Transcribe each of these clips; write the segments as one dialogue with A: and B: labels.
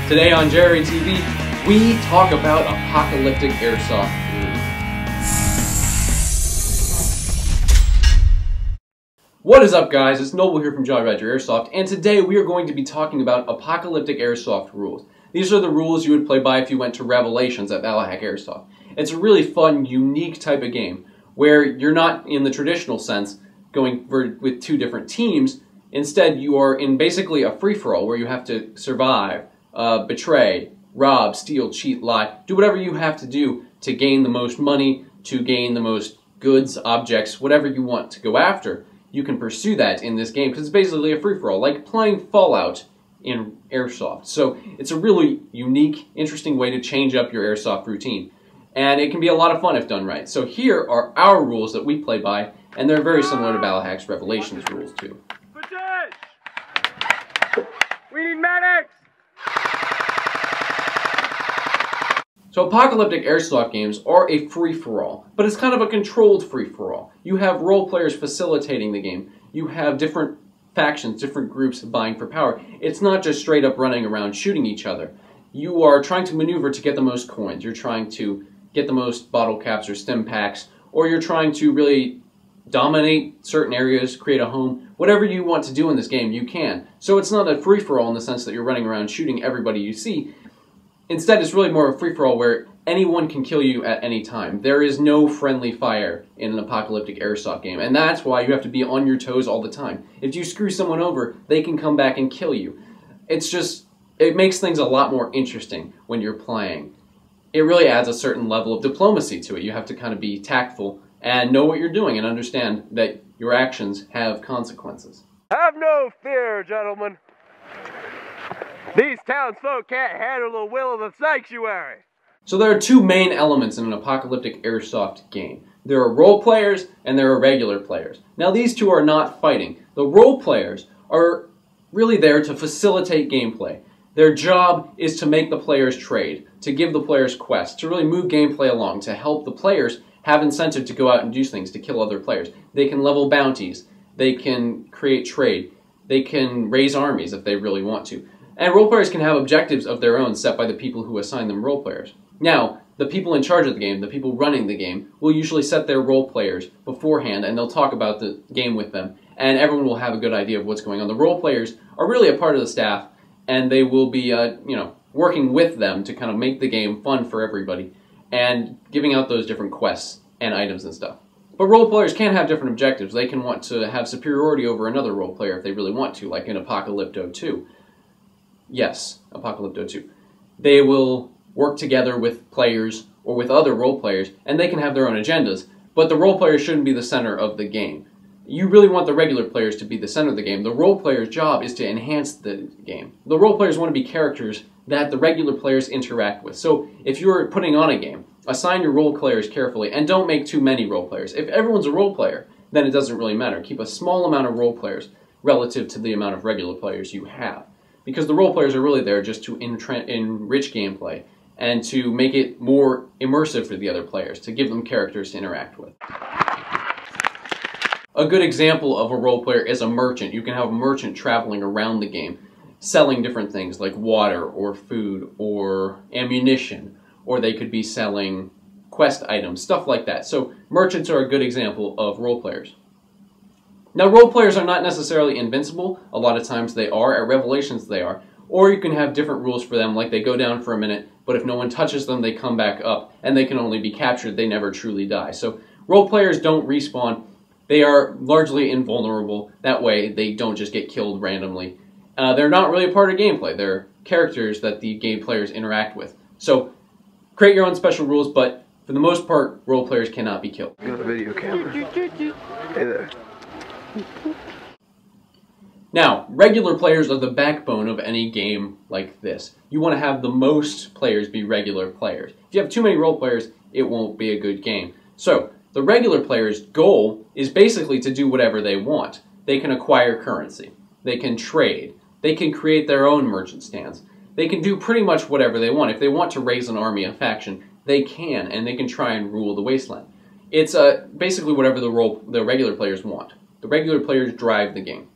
A: Today on Jerry TV, we talk about Apocalyptic Airsoft. What is up, guys? It's Noble here from Jolly Roger Airsoft, and today we are going to be talking about Apocalyptic Airsoft rules. These are the rules you would play by if you went to Revelations at Apocalyptic Airsoft. It's a really fun, unique type of game where you're not, in the traditional sense, going with two different teams. Instead, you are in basically a free-for-all where you have to survive, betray, rob, steal, cheat, lie, do whatever you have to do to gain the most money, to gain the most goods, objects, whatever you want to go after. You can pursue that in this game because it's basically a free-for-all, like playing Fallout in Airsoft. So it's a really unique, interesting way to change up your Airsoft routine. And it can be a lot of fun if done right. So here are our rules that we play by, and they're very similar to Battlehack's Revelations rules too.
B: We need medics!
A: So Apocalyptic Airsoft games are a free-for-all, but it's kind of a controlled free-for-all. You have role players facilitating the game. You have different factions, different groups vying for power. It's not just straight up running around shooting each other. You are trying to maneuver to get the most coins. You're trying to get the most bottle caps or stim packs, or you're trying to really dominate certain areas, create a home. Whatever you want to do in this game, you can. So it's not a free-for-all in the sense that you're running around shooting everybody you see. Instead, it's really more of a free-for-all where anyone can kill you at any time. There is no friendly fire in an Apocalyptic Airsoft game, and that's why you have to be on your toes all the time. If you screw someone over, they can come back and kill you. It makes things a lot more interesting when you're playing. It really adds a certain level of diplomacy to it. You have to kind of be tactful and know what you're doing and understand that your actions have consequences.
B: Have no fear, gentlemen. These townsfolk can't handle the will of the sanctuary.
A: So there are two main elements in an Apocalyptic Airsoft game. There are role players and there are regular players. Now these two are not fighting. The role players are really there to facilitate gameplay. Their job is to make the players trade, to give the players quests, to really move gameplay along, to help the players have incentive to go out and do things, to kill other players. They can level bounties, they can create trade, they can raise armies if they really want to. And role players can have objectives of their own set by the people who assign them role players. Now, the people in charge of the game, the people running the game, will usually set their role players beforehand and they'll talk about the game with them and everyone will have a good idea of what's going on. The role players are really a part of the staff and they will be working with them to kind of make the game fun for everybody and giving out those different quests and items and stuff. But role players can have different objectives. They can want to have superiority over another role player if they really want to, like in Apocalypto 2. Yes, Apocalypto 2. They will work together with players or with other role players, and they can have their own agendas, but the role players shouldn't be the center of the game. You really want the regular players to be the center of the game. The role player's job is to enhance the game. The role players want to be characters that the regular players interact with. So if you're putting on a game, assign your role players carefully, and don't make too many role players. If everyone's a role player, then it doesn't really matter. Keep a small amount of role players relative to the amount of regular players you have. Because the role players are really there just to enrich gameplay and to make it more immersive for the other players, to give them characters to interact with. A good example of a role player is a merchant. You can have a merchant traveling around the game, selling different things like water or food or ammunition, or they could be selling quest items, stuff like that. So merchants are a good example of role players. Now, role players are not necessarily invincible. A lot of times they are. At Revelations they are. Or you can have different rules for them, like they go down for a minute, but if no one touches them, they come back up, and they can only be captured. They never truly die. So role players don't respawn. They are largely invulnerable. That way, they don't just get killed randomly. They're not really a part of gameplay. They're characters that the game players interact with. So create your own special rules, but for the most part, role players cannot be killed.
B: You got a video camera. Hey there.
A: Now, regular players are the backbone of any game like this. You want to have the most players be regular players. If you have too many role players, it won't be a good game. So, the regular player's goal is basically to do whatever they want. They can acquire currency. They can trade. They can create their own merchant stands. They can do pretty much whatever they want. If they want to raise an army, a faction, they can, and they can try and rule the wasteland. It's basically whatever the regular players want. The regular players drive the game.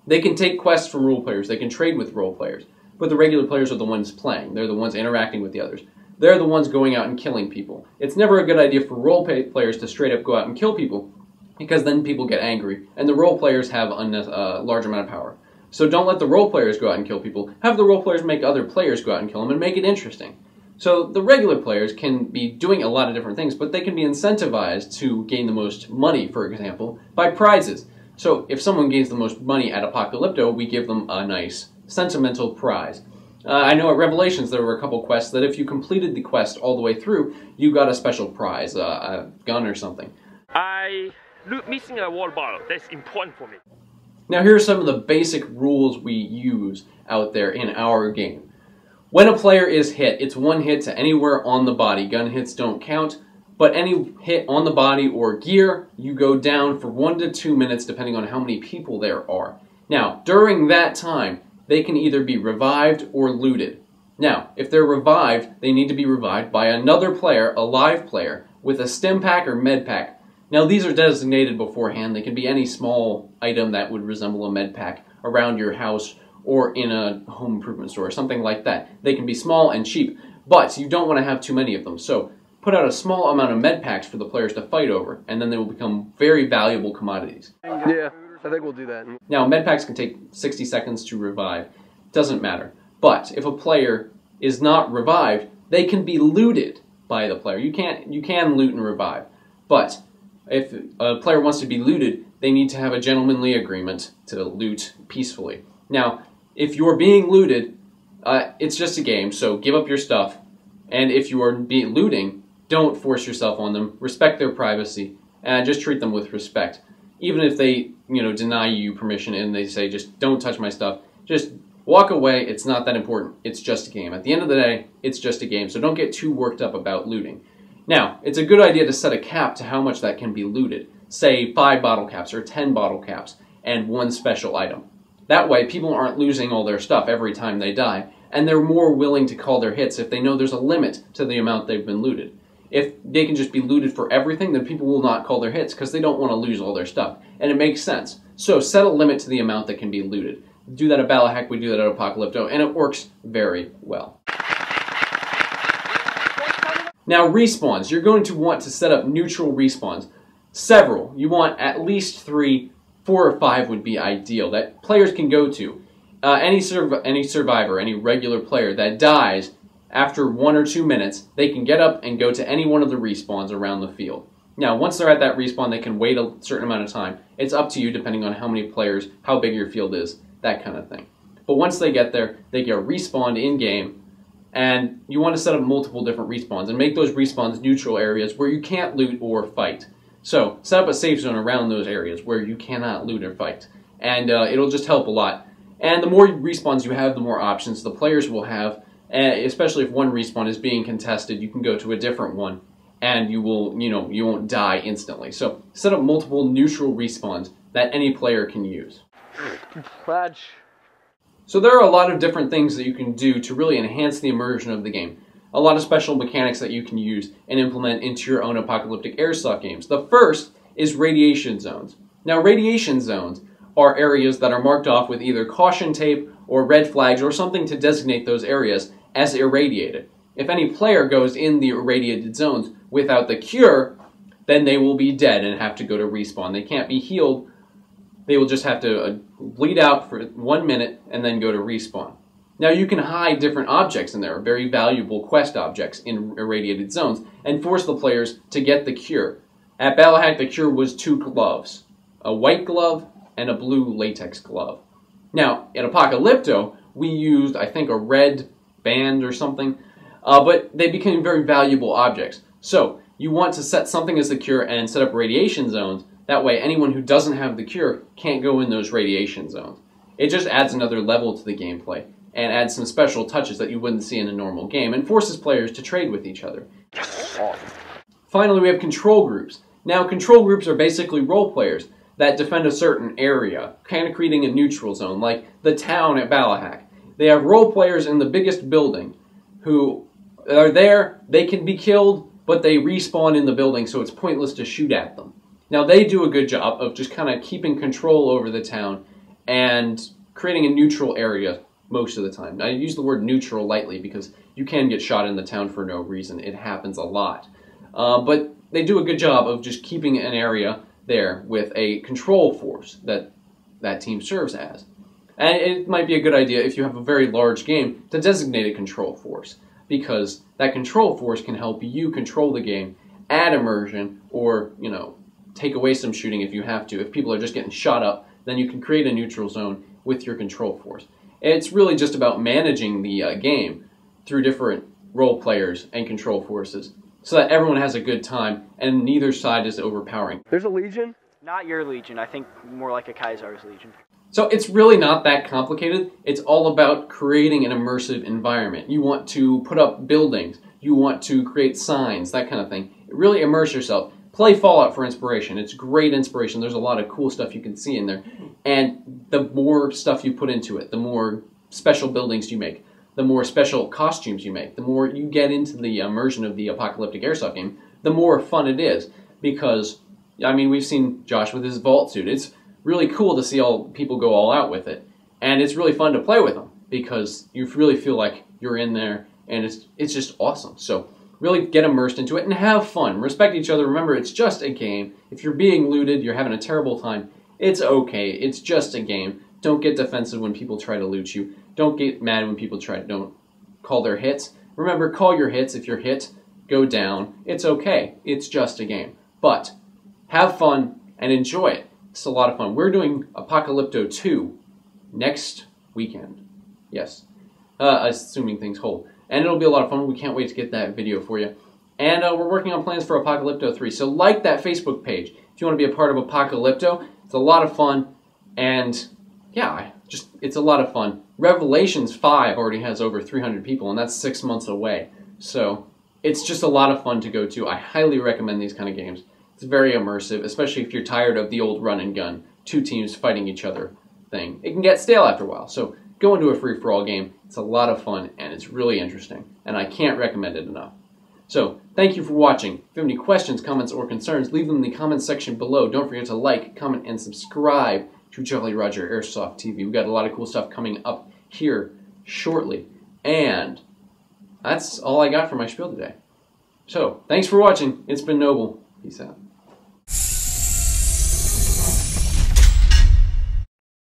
A: They can take quests from role players. They can trade with role players. but the regular players are the ones playing. They're the ones interacting with the others. They're the ones going out and killing people. It's never a good idea for role players to straight up go out and kill people, because then people get angry, and the role players have a large amount of power. So don't let the role players go out and kill people. Have the role players make other players go out and kill them and make it interesting. So the regular players can be doing a lot of different things, but they can be incentivized to gain the most money, for example, by prizes. So if someone gains the most money at Apocalypto, we give them a nice sentimental prize. I know at Revelations there were a couple quests that if you completed the quest all the way through, you got a special prize, a gun or something.
B: I missing a water bottle. That's important for me.
A: Now here are some of the basic rules we use out there in our game. When a player is hit, it's one hit to anywhere on the body. Gun hits don't count, but any hit on the body or gear, you go down for 1 to 2 minutes depending on how many people there are. Now, during that time, they can either be revived or looted. Now, if they're revived, they need to be revived by another player, a live player, with a stim pack or med pack. Now, these are designated beforehand. They can be any small item that would resemble a med pack around your house or in a home improvement store, something like that. They can be small and cheap, but you don't want to have too many of them. So put out a small amount of med packs for the players to fight over, and then they will become very valuable commodities.
B: Yeah, I think we'll do that.
A: Now, med packs can take 60 seconds to revive. Doesn't matter. But if a player is not revived, they can be looted by the player. You can loot and revive, but if a player wants to be looted, they need to have a gentlemanly agreement to loot peacefully. Now, if you're being looted, it's just a game, so give up your stuff. And if you are looting, don't force yourself on them. Respect their privacy, and just treat them with respect. Even if they, deny you permission and they say, just don't touch my stuff, just walk away. It's not that important. It's just a game. At the end of the day, it's just a game, so don't get too worked up about looting. Now, it's a good idea to set a cap to how much that can be looted. Say 5 bottle caps or 10 bottle caps and 1 special item. That way, people aren't losing all their stuff every time they die, and they're more willing to call their hits if they know there's a limit to the amount they've been looted. If they can just be looted for everything, then people will not call their hits because they don't want to lose all their stuff, and it makes sense. So set a limit to the amount that can be looted. Do that at Ballahack, we do that at Apocalypto, and it works very well. Now, respawns. You're going to want to set up neutral respawns. Several. You want at least 3, 4 or 5 would be ideal that players can go to. Any survivor, any regular player that dies after 1 or 2 minutes, they can get up and go to any one of the respawns around the field. Now, once they're at that respawn, they can wait a certain amount of time. It's up to you depending on how many players, how big your field is, that kind of thing. But once they get there, they get respawned in-game, and you want to set up multiple different respawns and make those respawns neutral areas where you can't loot or fight. So set up a safe zone around those areas where you cannot loot or fight, and it'll just help a lot. And the more respawns you have, the more options the players will have, especially if one respawn is being contested, you can go to a different one, and you will, you won't die instantly. So set up multiple neutral respawns that any player can use.
B: Fudge.
A: So there are a lot of different things that you can do to really enhance the immersion of the game. A lot of special mechanics that you can use and implement into your own Apocalyptic Airsoft games. The first is radiation zones. Now, radiation zones are areas that are marked off with either caution tape or red flags or something to designate those areas as irradiated. If any player goes in the irradiated zones without the cure, then they will be dead and have to go to respawn. They can't be healed. They will just have to bleed out for 1 minute and then go to respawn. Now, you can hide different objects in there, very valuable quest objects in irradiated zones, and force the players to get the cure. At Ballahack, the cure was 2 gloves, a white glove and a blue latex glove. Now, at Apocalypto, we used, I think, a red band or something, but they became very valuable objects. So, you want to set something as the cure and set up radiation zones. That way, anyone who doesn't have the cure can't go in those radiation zones. It just adds another level to the gameplay and adds some special touches that you wouldn't see in a normal game and forces players to trade with each other. Finally, we have control groups. Now, control groups are basically role players that defend a certain area, kind of creating a neutral zone, like the town at Ballahack. They have role players in the biggest building who are there. They can be killed, but they respawn in the building, so it's pointless to shoot at them. Now, they do a good job of just kind of keeping control over the town and creating a neutral area most of the time. I use the word neutral lightly because you can get shot in the town for no reason. It happens a lot. But they do a good job of just keeping an area there with a control force that that team serves as. And it might be a good idea if you have a very large game to designate a control force, because that control force can help you control the game, add immersion, or, you know, take away some shooting if you have to. If people are just getting shot up, then you can create a neutral zone with your control force. It's really just about managing the game through different role players and control forces so that everyone has a good time and neither side is overpowering.
B: There's a Legion?
C: Not your Legion. I think more like a Kaiser's Legion.
A: So it's really not that complicated. It's all about creating an immersive environment. You want to put up buildings. You want to create signs, that kind of thing. Really immerse yourself. Play Fallout for inspiration. It's great inspiration. There's a lot of cool stuff you can see in there. And the more stuff you put into it, the more special buildings you make, the more special costumes you make, the more you get into the immersion of the Apocalyptic Airsoft game, the more fun it is. Because, I mean, we've seen Josh with his vault suit. It's really cool to see all people go all out with it. And it's really fun to play with them because you really feel like you're in there and it's just awesome. So really get immersed into it and have fun. Respect each other. Remember, it's just a game. If you're being looted, you're having a terrible time, it's okay. It's just a game. Don't get defensive when people try to loot you. Don't get mad when people don't call their hits. Remember, call your hits. If you're hit, go down. It's okay. It's just a game. But have fun and enjoy it. It's a lot of fun. We're doing Apocalypto 2 next weekend. Yes. Assuming things hold. And it'll be a lot of fun. We can't wait to get that video for you. And we're working on plans for Apocalypto 3. So like that Facebook page if you want to be a part of Apocalypto. It's a lot of fun. And yeah, it's a lot of fun. Revelations 5 already has over 300 people, and that's 6 months away. So it's just a lot of fun to go to. I highly recommend these kind of games. It's very immersive, especially if you're tired of the old run and gun, two teams fighting each other thing. It can get stale after a while, so go into a free-for-all game. It's a lot of fun, and it's really interesting, and I can't recommend it enough. So, thank you for watching. If you have any questions, comments, or concerns, leave them in the comments section below. Don't forget to like, comment, and subscribe to Jolly Roger Airsoft TV. We've got a lot of cool stuff coming up here shortly. And that's all I got for my spiel today. So, thanks for watching. It's been Noble. Peace out.